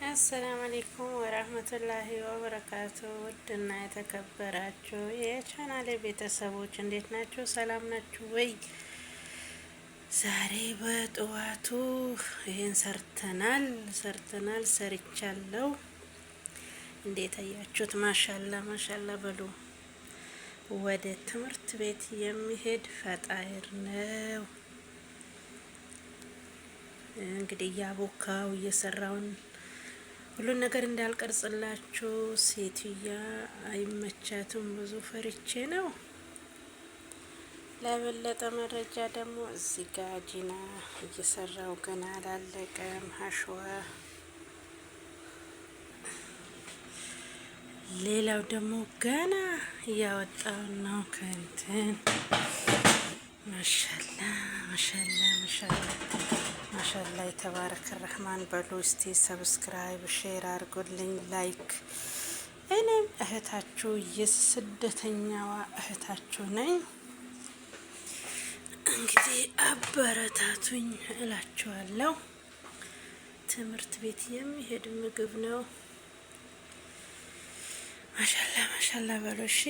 አሰላሙ አለይኩም ወራህመቱላሂ ወበረካቱ። ውድና የተከበራችሁ የቻናሌ ቤተሰቦች እንዴት ናችሁ? ሰላም ናችሁ ወይ? ዛሬ በጠዋቱ ይሄን ሰርቻለሁ። እንዴት አያችሁት? ማሻላ ማሻላ በሉ። ወደ ትምህርት ቤት የሚሄድ ፈጣይር ነው። እንግዲህ እያቦካው እየሰራውን ሁሉን ነገር እንዳልቀርጽላችሁ ሴትያ አይመቻትም፣ ብዙ ፈርቼ ነው። ለበለጠ መረጃ ደግሞ እዚህ ጋ ጂና እየሰራው ገና አላለቀም። ሀሽዋ ሌላው ደግሞ ገና እያወጣው ነው ከእንትን ማሻላ ማሻላ ማሻላ ማሻላ የተባረከ ረህማን በሉ። እስቲ ሰብስክራይብ ሼር አድርጉልኝ፣ ላይክ። እኔም እህታችሁ የስደተኛዋ እህታችሁ ነኝ። እንግዲህ አበረታቱኝ እላችኋለሁ። ትምህርት ቤት የሚሄድ ምግብ ነው። ማሻላ ማሻላ በሉ። እሺ